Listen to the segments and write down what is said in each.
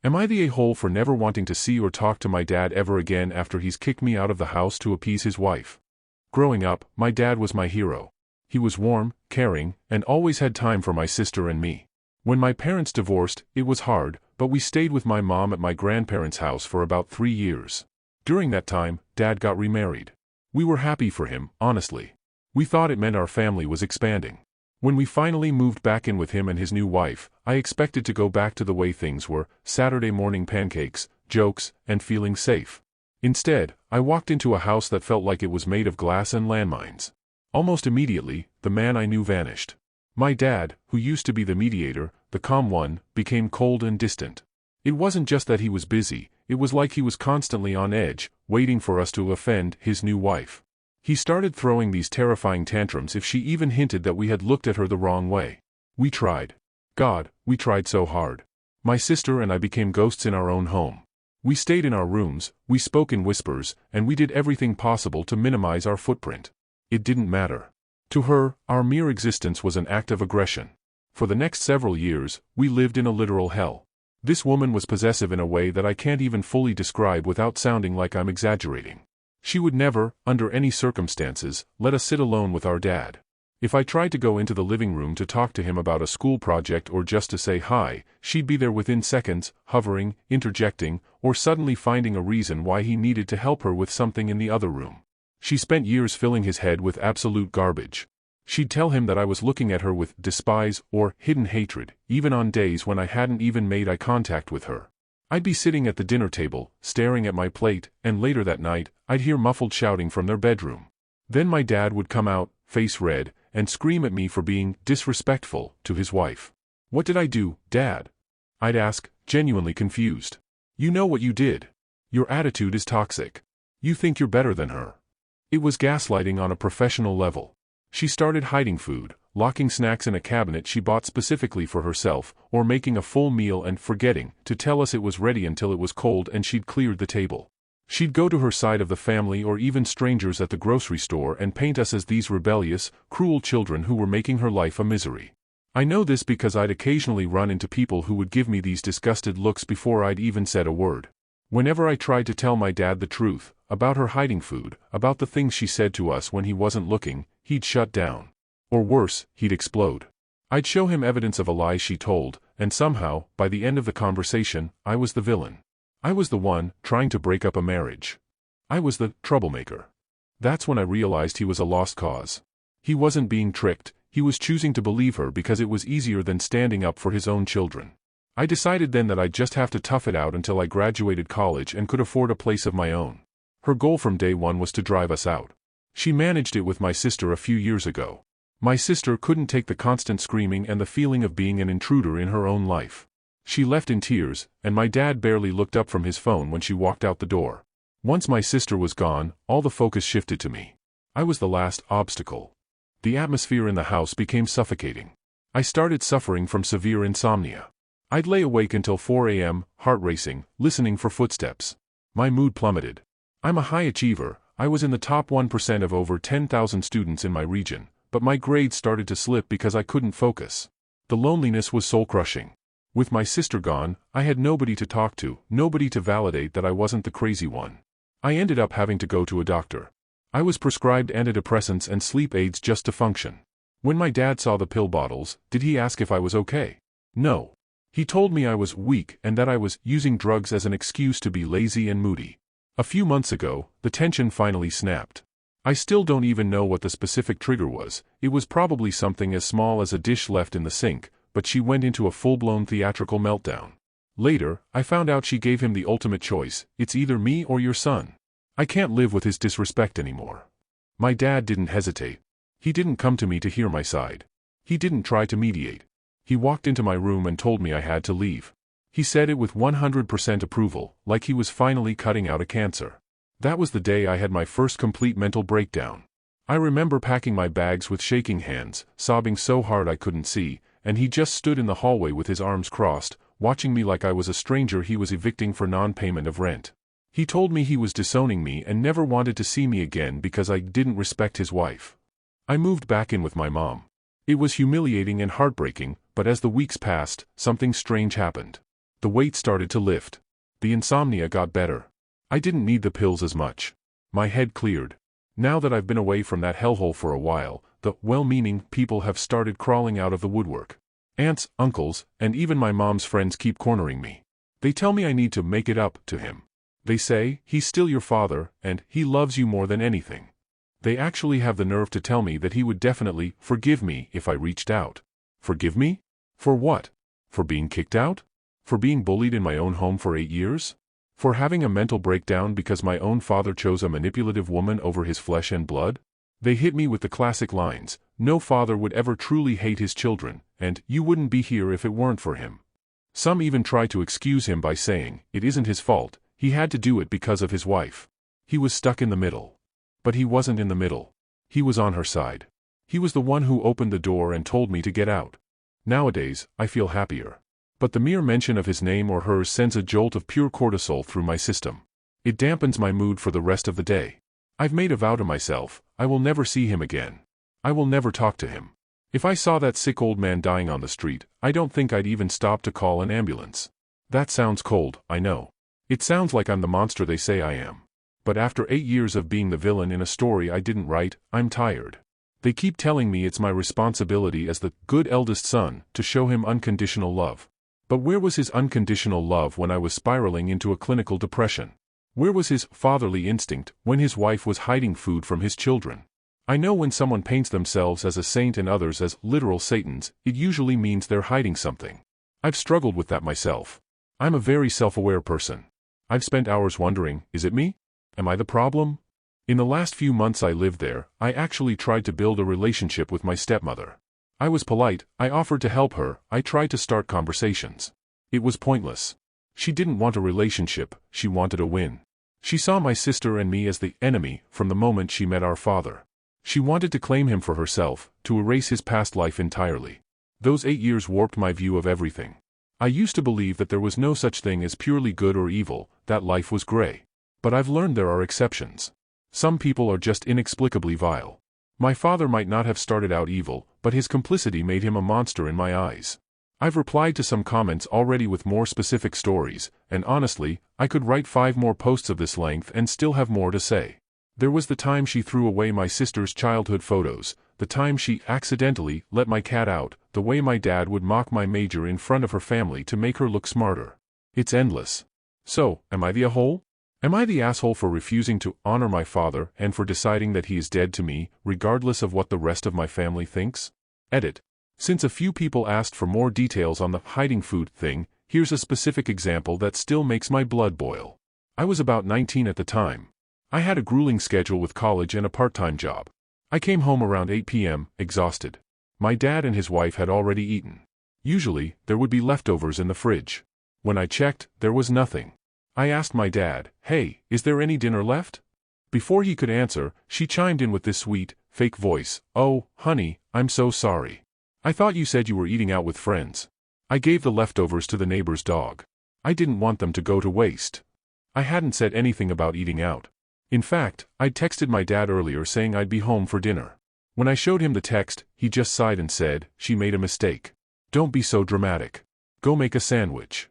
Am I the a-hole for never wanting to see or talk to my dad ever again after he's kicked me out of the house to appease his wife? Growing up, my dad was my hero. He was warm, caring, and always had time for my sister and me. When my parents divorced, it was hard, but we stayed with my mom at my grandparents' house for about 3 years. During that time, Dad got remarried. We were happy for him, honestly. We thought it meant our family was expanding. When we finally moved back in with him and his new wife, I expected to go back to the way things were, Saturday morning pancakes, jokes, and feeling safe. Instead, I walked into a house that felt like it was made of glass and landmines. Almost immediately, the man I knew vanished. My dad, who used to be the mediator, the calm one, became cold and distant. It wasn't just that he was busy, it was like he was constantly on edge, waiting for us to offend his new wife. He started throwing these terrifying tantrums if she even hinted that we had looked at her the wrong way. We tried. God, we tried so hard. My sister and I became ghosts in our own home. We stayed in our rooms, we spoke in whispers, and we did everything possible to minimize our footprint. It didn't matter. To her, our mere existence was an act of aggression. For the next several years, we lived in a literal hell. This woman was possessive in a way that I can't even fully describe without sounding like I'm exaggerating. She would never, under any circumstances, let us sit alone with our dad. If I tried to go into the living room to talk to him about a school project or just to say hi, she'd be there within seconds, hovering, interjecting, or suddenly finding a reason why he needed to help her with something in the other room. She spent years filling his head with absolute garbage. She'd tell him that I was looking at her with despise or hidden hatred, even on days when I hadn't even made eye contact with her. I'd be sitting at the dinner table, staring at my plate, and later that night, I'd hear muffled shouting from their bedroom. Then my dad would come out, face red, and scream at me for being disrespectful to his wife. "What did I do, Dad?" I'd ask, genuinely confused. "You know what you did. Your attitude is toxic. You think you're better than her." It was gaslighting on a professional level. She started hiding food, locking snacks in a cabinet she bought specifically for herself, or making a full meal and forgetting to tell us it was ready until it was cold and she'd cleared the table. She'd go to her side of the family or even strangers at the grocery store and paint us as these rebellious, cruel children who were making her life a misery. I know this because I'd occasionally run into people who would give me these disgusted looks before I'd even said a word. Whenever I tried to tell my dad the truth, about her hiding food, about the things she said to us when he wasn't looking, he'd shut down. Or worse, he'd explode. I'd show him evidence of a lie she told, and somehow, by the end of the conversation, I was the villain. I was the one, trying to break up a marriage. I was the troublemaker. That's when I realized he was a lost cause. He wasn't being tricked, he was choosing to believe her because it was easier than standing up for his own children. I decided then that I'd just have to tough it out until I graduated college and could afford a place of my own. Her goal from day one was to drive us out. She managed it with my sister a few years ago. My sister couldn't take the constant screaming and the feeling of being an intruder in her own life. She left in tears, and my dad barely looked up from his phone when she walked out the door. Once my sister was gone, all the focus shifted to me. I was the last obstacle. The atmosphere in the house became suffocating. I started suffering from severe insomnia. I'd lay awake until 4 a.m., heart racing, listening for footsteps. My mood plummeted. I'm a high achiever, I was in the top 1% of over 10,000 students in my region, but my grades started to slip because I couldn't focus. The loneliness was soul-crushing. With my sister gone, I had nobody to talk to, nobody to validate that I wasn't the crazy one. I ended up having to go to a doctor. I was prescribed antidepressants and sleep aids just to function. When my dad saw the pill bottles, did he ask if I was okay? No. He told me I was weak and that I was using drugs as an excuse to be lazy and moody. A few months ago, the tension finally snapped. I still don't even know what the specific trigger was. It was probably something as small as a dish left in the sink, but she went into a full-blown theatrical meltdown. Later, I found out she gave him the ultimate choice: it's either me or your son. I can't live with his disrespect anymore. My dad didn't hesitate. He didn't come to me to hear my side. He didn't try to mediate. He walked into my room and told me I had to leave. He said it with 100% approval, like he was finally cutting out a cancer. That was the day I had my first complete mental breakdown. I remember packing my bags with shaking hands, sobbing so hard I couldn't see, and he just stood in the hallway with his arms crossed, watching me like I was a stranger he was evicting for non-payment of rent. He told me he was disowning me and never wanted to see me again because I didn't respect his wife. I moved back in with my mom. It was humiliating and heartbreaking, but as the weeks passed, something strange happened. The weight started to lift. The insomnia got better. I didn't need the pills as much. My head cleared. Now that I've been away from that hellhole for a while, the well-meaning people have started crawling out of the woodwork. Aunts, uncles, and even my mom's friends keep cornering me. They tell me I need to make it up to him. They say, he's still your father, and he loves you more than anything. They actually have the nerve to tell me that he would definitely forgive me if I reached out. Forgive me? For what? For being kicked out? For being bullied in my own home for 8 years? For having a mental breakdown because my own father chose a manipulative woman over his flesh and blood? They hit me with the classic lines, no father would ever truly hate his children, and you wouldn't be here if it weren't for him. Some even try to excuse him by saying, it isn't his fault, he had to do it because of his wife. He was stuck in the middle. But he wasn't in the middle. He was on her side. He was the one who opened the door and told me to get out. Nowadays, I feel happier. But the mere mention of his name or hers sends a jolt of pure cortisol through my system. It dampens my mood for the rest of the day. I've made a vow to myself, I will never see him again. I will never talk to him. If I saw that sick old man dying on the street, I don't think I'd even stop to call an ambulance. That sounds cold, I know. It sounds like I'm the monster they say I am. But after 8 years of being the villain in a story I didn't write, I'm tired. They keep telling me it's my responsibility as the good eldest son to show him unconditional love. But where was his unconditional love when I was spiraling into a clinical depression? Where was his fatherly instinct when his wife was hiding food from his children? I know when someone paints themselves as a saint and others as literal satans, it usually means they're hiding something. I've struggled with that myself. I'm a very self-aware person. I've spent hours wondering, is it me? Am I the problem? In the last few months I lived there, I actually tried to build a relationship with my stepmother. I was polite, I offered to help her, I tried to start conversations. It was pointless. She didn't want a relationship, she wanted a win. She saw my sister and me as the enemy from the moment she met our father. She wanted to claim him for herself, to erase his past life entirely. Those 8 years warped my view of everything. I used to believe that there was no such thing as purely good or evil, that life was gray. But I've learned there are exceptions. Some people are just inexplicably vile. My father might not have started out evil, but his complicity made him a monster in my eyes. I've replied to some comments already with more specific stories, and honestly, I could write 5 more posts of this length and still have more to say. There was the time she threw away my sister's childhood photos, the time she accidentally let my cat out, the way my dad would mock my major in front of her family to make her look smarter. It's endless. So, am I the a-hole? Am I the asshole for refusing to honor my father and for deciding that he is dead to me, regardless of what the rest of my family thinks? Edit. Since a few people asked for more details on the hiding food thing, here's a specific example that still makes my blood boil. I was about 19 at the time. I had a grueling schedule with college and a part-time job. I came home around 8 p.m., exhausted. My dad and his wife had already eaten. Usually, there would be leftovers in the fridge. When I checked, there was nothing. I asked my dad, "Hey, is there any dinner left?" Before he could answer, she chimed in with this sweet, fake voice, "Oh, honey, I'm so sorry. I thought you said you were eating out with friends." I gave the leftovers to the neighbor's dog. I didn't want them to go to waste. I hadn't said anything about eating out. In fact, I'd texted my dad earlier saying I'd be home for dinner. When I showed him the text, he just sighed and said, "She made a mistake. Don't be so dramatic. Go make a sandwich."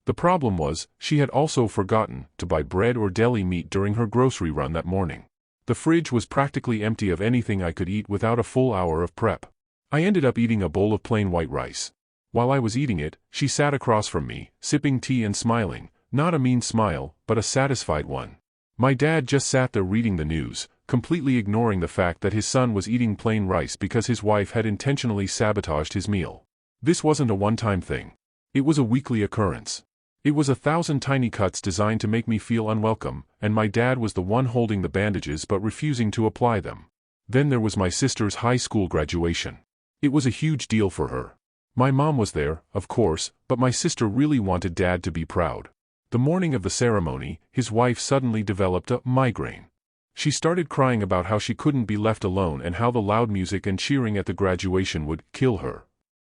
The problem was, she had also forgotten to buy bread or deli meat during her grocery run that morning. The fridge was practically empty of anything I could eat without a full hour of prep. I ended up eating a bowl of plain white rice. While I was eating it, she sat across from me, sipping tea and smiling, not a mean smile, but a satisfied one. My dad just sat there reading the news, completely ignoring the fact that his son was eating plain rice because his wife had intentionally sabotaged his meal. This wasn't a one-time thing. It was a weekly occurrence. It was 1,000 tiny cuts designed to make me feel unwelcome, and my dad was the one holding the bandages but refusing to apply them. Then there was my sister's high school graduation. It was a huge deal for her. My mom was there, of course, but my sister really wanted Dad to be proud. The morning of the ceremony, his wife suddenly developed a migraine. She started crying about how she couldn't be left alone and how the loud music and cheering at the graduation would kill her.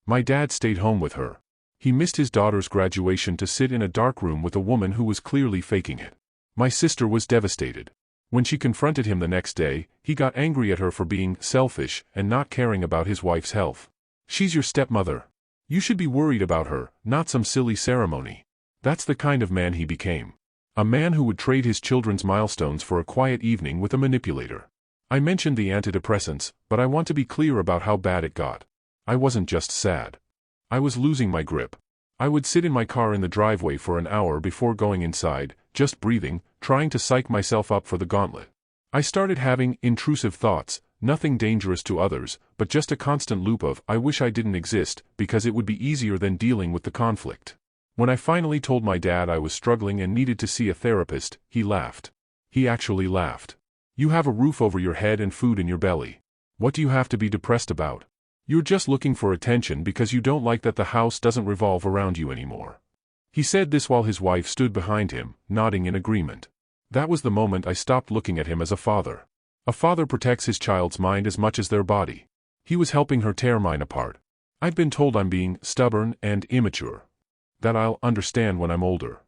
My dad stayed home with her. He missed his daughter's graduation to sit in a dark room with a woman who was clearly faking it. My sister was devastated. When she confronted him the next day, he got angry at her for being selfish and not caring about his wife's health. "She's your stepmother. You should be worried about her, not some silly ceremony." That's the kind of man he became. A man who would trade his children's milestones for a quiet evening with a manipulator. I mentioned the antidepressants, but I want to be clear about how bad it got. I wasn't just sad. I was losing my grip. I would sit in my car in the driveway for an hour before going inside, just breathing, trying to psych myself up for the gauntlet. I started having intrusive thoughts, nothing dangerous to others, but just a constant loop of "I wish I didn't exist," because it would be easier than dealing with the conflict. When I finally told my dad I was struggling and needed to see a therapist, he laughed. He actually laughed. "You have a roof over your head and food in your belly. What do you have to be depressed about? You're just looking for attention because you don't like that the house doesn't revolve around you anymore." He said this while his wife stood behind him, nodding in agreement. That was the moment I stopped looking at him as a father. A father protects his child's mind as much as their body. He was helping her tear mine apart. I'd been told I'm being stubborn and immature. That I'll understand when I'm older.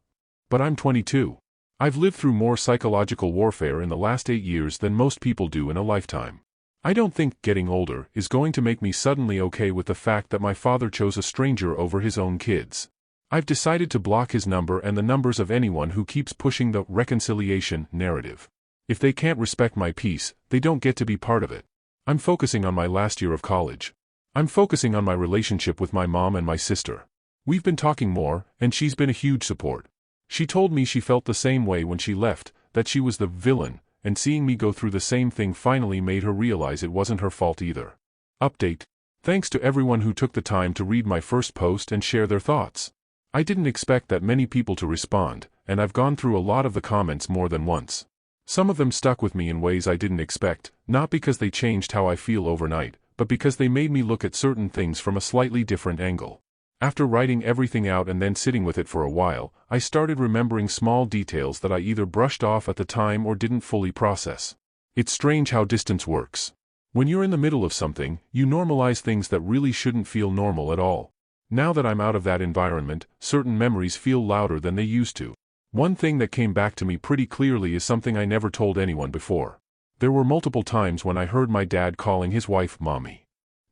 But I'm 22. I've lived through more psychological warfare in the last 8 years than most people do in a lifetime. I don't think getting older is going to make me suddenly okay with the fact that my father chose a stranger over his own kids. I've decided to block his number and the numbers of anyone who keeps pushing the reconciliation narrative. If they can't respect my peace, they don't get to be part of it. I'm focusing on my last year of college. I'm focusing on my relationship with my mom and my sister. We've been talking more, and she's been a huge support. She told me she felt the same way when she left, that she was the villain, and seeing me go through the same thing finally made her realize it wasn't her fault either. Update. Thanks to everyone who took the time to read my first post and share their thoughts. I didn't expect that many people to respond, and I've gone through a lot of the comments more than once. Some of them stuck with me in ways I didn't expect, not because they changed how I feel overnight, but because they made me look at certain things from a slightly different angle. After writing everything out and then sitting with it for a while, I started remembering small details that I either brushed off at the time or didn't fully process. It's strange how distance works. When you're in the middle of something, you normalize things that really shouldn't feel normal at all. Now that I'm out of that environment, certain memories feel louder than they used to. One thing that came back to me pretty clearly is something I never told anyone before. There were multiple times when I heard my dad calling his wife mommy.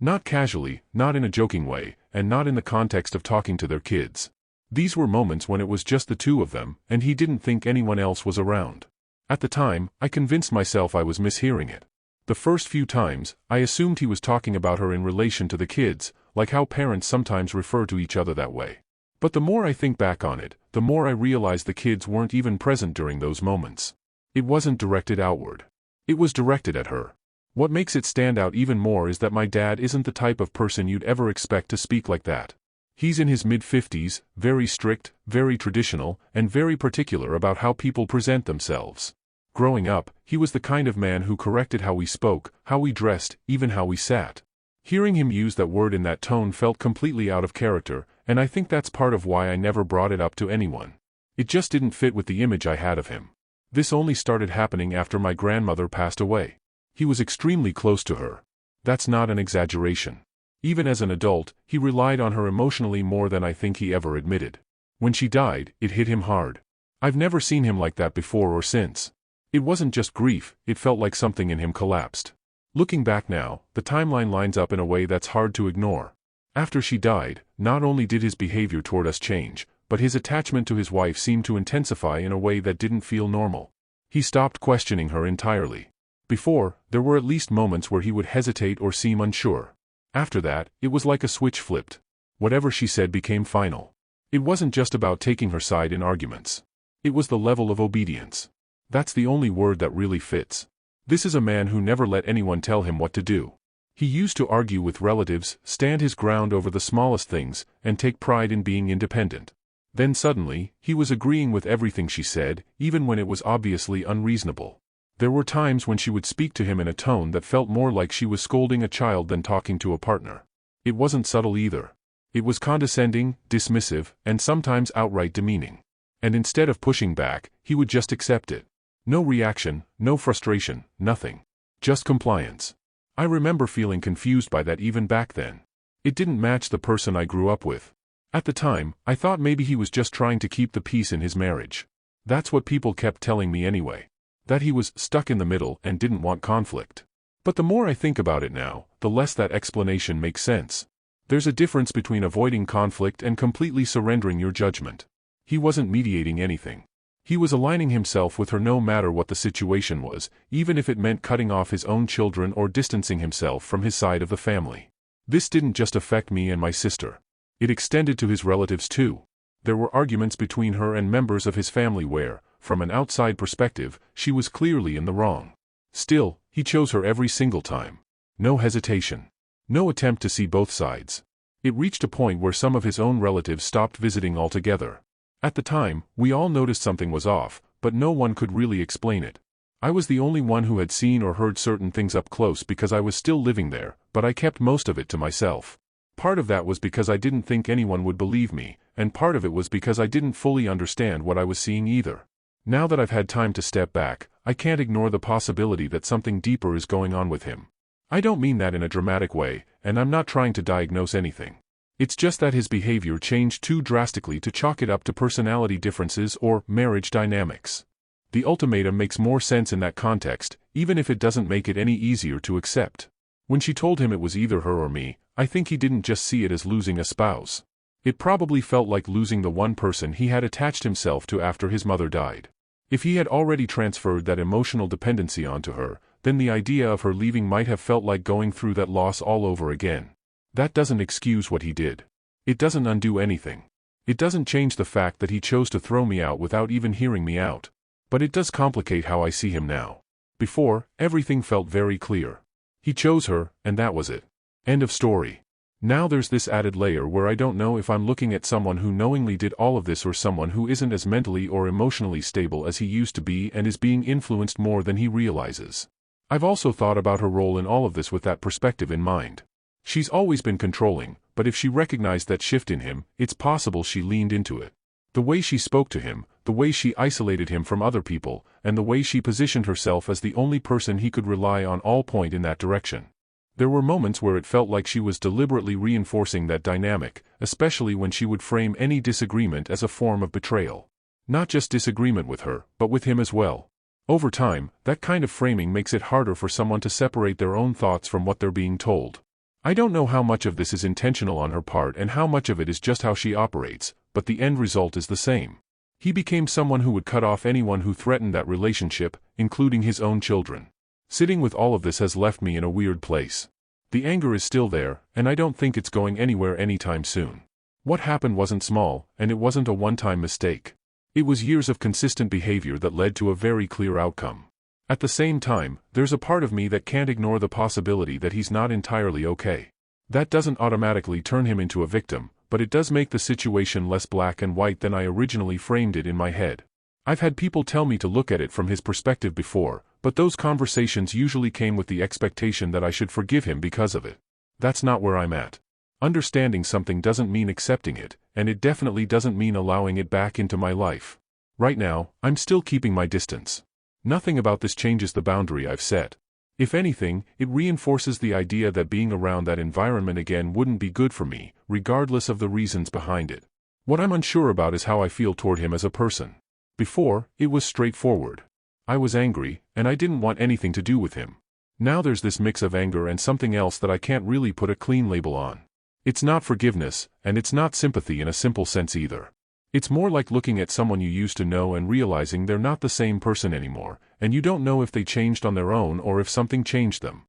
Not casually, not in a joking way, and not in the context of talking to their kids. These were moments when it was just the two of them, and he didn't think anyone else was around. At the time, I convinced myself I was mishearing it. The first few times, I assumed he was talking about her in relation to the kids, like how parents sometimes refer to each other that way. But the more I think back on it, the more I realize the kids weren't even present during those moments. It wasn't directed outward. It was directed at her. What makes it stand out even more is that my dad isn't the type of person you'd ever expect to speak like that. He's in his mid-50s, very strict, very traditional, and very particular about how people present themselves. Growing up, he was the kind of man who corrected how we spoke, how we dressed, even how we sat. Hearing him use that word in that tone felt completely out of character, and I think that's part of why I never brought it up to anyone. It just didn't fit with the image I had of him. This only started happening after my grandmother passed away. He was extremely close to her. That's not an exaggeration. Even as an adult, he relied on her emotionally more than I think he ever admitted. When she died, it hit him hard. I've never seen him like that before or since. It wasn't just grief, it felt like something in him collapsed. Looking back now, the timeline lines up in a way that's hard to ignore. After she died, not only did his behavior toward us change, but his attachment to his wife seemed to intensify in a way that didn't feel normal. He stopped questioning her entirely. Before, there were at least moments where he would hesitate or seem unsure. After that, it was like a switch flipped. Whatever she said became final. It wasn't just about taking her side in arguments. It was the level of obedience. That's the only word that really fits. This is a man who never let anyone tell him what to do. He used to argue with relatives, stand his ground over the smallest things, and take pride in being independent. Then suddenly, he was agreeing with everything she said, even when it was obviously unreasonable. There were times when she would speak to him in a tone that felt more like she was scolding a child than talking to a partner. It wasn't subtle either. It was condescending, dismissive, and sometimes outright demeaning. And instead of pushing back, he would just accept it. No reaction, no frustration, nothing. Just compliance. I remember feeling confused by that even back then. It didn't match the person I grew up with. At the time, I thought maybe he was just trying to keep the peace in his marriage. That's what people kept telling me anyway. That he was stuck in the middle and didn't want conflict. But the more I think about it now, the less that explanation makes sense. There's a difference between avoiding conflict and completely surrendering your judgment. He wasn't mediating anything. He was aligning himself with her no matter what the situation was, even if it meant cutting off his own children or distancing himself from his side of the family. This didn't just affect me and my sister. It extended to his relatives too. There were arguments between her and members of his family where, from an outside perspective, she was clearly in the wrong. Still, he chose her every single time. No hesitation. No attempt to see both sides. It reached a point where some of his own relatives stopped visiting altogether. At the time, we all noticed something was off, but no one could really explain it. I was the only one who had seen or heard certain things up close because I was still living there, but I kept most of it to myself. Part of that was because I didn't think anyone would believe me, and part of it was because I didn't fully understand what I was seeing either. Now that I've had time to step back, I can't ignore the possibility that something deeper is going on with him. I don't mean that in a dramatic way, and I'm not trying to diagnose anything. It's just that his behavior changed too drastically to chalk it up to personality differences or marriage dynamics. The ultimatum makes more sense in that context, even if it doesn't make it any easier to accept. When she told him it was either her or me, I think he didn't just see it as losing a spouse. It probably felt like losing the one person he had attached himself to after his mother died. If he had already transferred that emotional dependency onto her, then the idea of her leaving might have felt like going through that loss all over again. That doesn't excuse what he did. It doesn't undo anything. It doesn't change the fact that he chose to throw me out without even hearing me out. But it does complicate how I see him now. Before, everything felt very clear. He chose her, and that was it. End of story. Now there's this added layer where I don't know if I'm looking at someone who knowingly did all of this or someone who isn't as mentally or emotionally stable as he used to be and is being influenced more than he realizes. I've also thought about her role in all of this with that perspective in mind. She's always been controlling, but if she recognized that shift in him, it's possible she leaned into it. The way she spoke to him, the way she isolated him from other people, and the way she positioned herself as the only person he could rely on all point in that direction. There were moments where it felt like she was deliberately reinforcing that dynamic, especially when she would frame any disagreement as a form of betrayal. Not just disagreement with her, but with him as well. Over time, that kind of framing makes it harder for someone to separate their own thoughts from what they're being told. I don't know how much of this is intentional on her part and how much of it is just how she operates, but the end result is the same. He became someone who would cut off anyone who threatened that relationship, including his own children. Sitting with all of this has left me in a weird place. The anger is still there, and I don't think it's going anywhere anytime soon. What happened wasn't small, and it wasn't a one-time mistake. It was years of consistent behavior that led to a very clear outcome. At the same time, there's a part of me that can't ignore the possibility that he's not entirely okay. That doesn't automatically turn him into a victim, but it does make the situation less black and white than I originally framed it in my head. I've had people tell me to look at it from his perspective before, but those conversations usually came with the expectation that I should forgive him because of it. That's not where I'm at. Understanding something doesn't mean accepting it, and it definitely doesn't mean allowing it back into my life. Right now, I'm still keeping my distance. Nothing about this changes the boundary I've set. If anything, it reinforces the idea that being around that environment again wouldn't be good for me, regardless of the reasons behind it. What I'm unsure about is how I feel toward him as a person. Before, it was straightforward. I was angry, and I didn't want anything to do with him. Now there's this mix of anger and something else that I can't really put a clean label on. It's not forgiveness, and it's not sympathy in a simple sense either. It's more like looking at someone you used to know and realizing they're not the same person anymore, and you don't know if they changed on their own or if something changed them.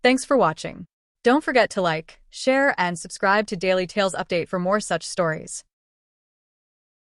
Thanks for watching. Don't forget to like, share, and subscribe to Daily Tales Update for more such stories.